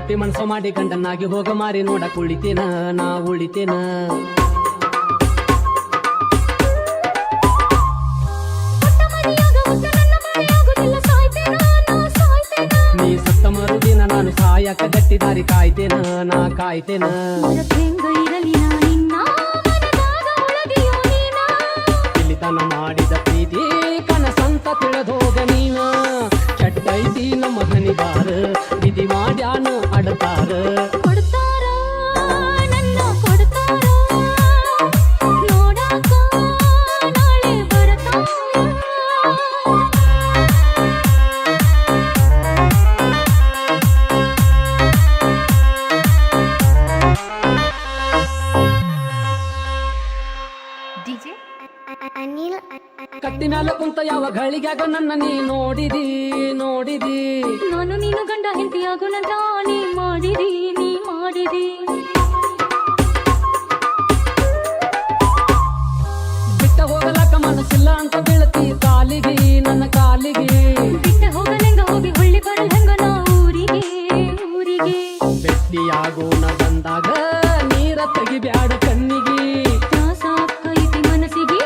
ಗಟ್ಟಿ ಮನಸ್ಸು ಮಾಡಿ ಗಂಡನಾಗಿ ಹೋಗ ಮಾರಿ ನೋಡಕ್ ಉಳಿತೇನ ನಾ ಉಳಿತೇನ. ನೀ ಸತ್ತ ಮರುದಿನ ನಾನು ಸಾಯಕ ಗಟ್ಟಿ ದಾರಿ ಕಾಯ್ತೇನ ನಾ ಕಾಯ್ತೇನ. ಇಲ್ಲಿ ತನ ಮಾಡಿದ ಪ್ರೀತಿ ಕನಸಂತ ತಿಳಿದೋಗ ನೀನ. ಚಟ್ಟೈತಿ ನಮ್ಮ ಹನಿಗಾರ ವಿಧಿ ಮಾಡ್ಯಾನ ಅಡತಾರ. ಕಟ್ಟಿ ಮ್ಯಾಲ ಕುಂತ ಯಾವ ಗಳಿಗ್ಯಾಗ ನನ್ನ ನೀ ನೋಡಿದಿ ನೋಡಿದಿ. ನಾನು ನೀನು ಗಂಡ ಹೆಂಡತಿಯಾಗುನಂತ ನೀ ಮಾಡಿದಿ ನೀ ಮಾಡಿದಿ. ಬಿಟ್ಟ ಹೋಗಲಕ್ಕ ಮನಸ್ಸಿಲ್ಲ ಅಂತ ಬೀಳತಿ ಕಾಲಿಗೆ ನನ್ನ ಕಾಲಿಗೆ. ಬಿಟ್ಟ ಹೋಗಲೆಂಗ ಹೋಗಿ ಹೊಳ್ಳಿ ಬರಲ್ ಹೆಂಗ ನಾ ಊರಿಗೆ ಊರಿಗೆ. ಬೆಟ್ಟಿಯಾಗೋಣ ಬಂದಾಗ ನೀರ ತೆಗಿ ಬ್ಯಾಡ ಕಣ್ಣಿಗೆ. ತ್ರಾಸಾಕೈತಿ ಮನಸ್ಸಿಗೆ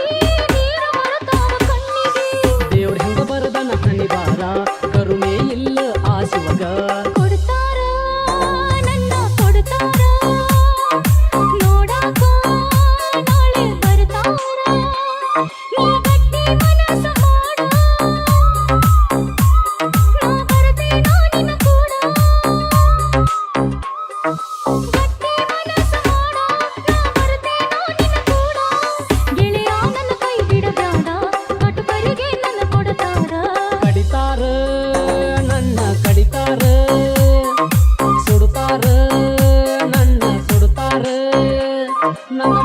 ನೀರ ಬರತಾವ ಕಣ್ಣಿಗೆ. ದೇವ್ರ ಹೆಂಗ ಬರದನ ಹನಿಬಾರ ಕರುಣೆ ಇಲ್ಲ ಆ ಶಿವಗ. ಕೊಡ್ತಾರ ನನ್ನ ಕೊಡ್ತಾರ ನೋಡಾಕ ನಾಳೆ ಬರ್ತಾರ. ನೀ ಗಟ್ಟಿ ಮನಸ್ಸ ಮಾಡ ನಾ ಬರ್ತೇನೋ ನಿನ್ನ ಕೂಡ. ಗಟ್ಟಿ ಮನಸ್ಸ ಮಾಡ ನಾ ಬರ್ತೇನೋ ನಿನ್ನ ಕೂಡ. ಗೆಳೆಯ ನನ್ನ ಕೈ ಬಿಡಬೇಡ ಕಟುಕರಿಗೆ ನನ್ನ ಕೊಡ್ತಾರ. ಕಡಿತಾರ ನನ್ನ ಕಡಿತಾರ ಸುಡುತ್ತಾರ ನನ್ನ ಸುಡುತ್ತಾರ ನನ್ನ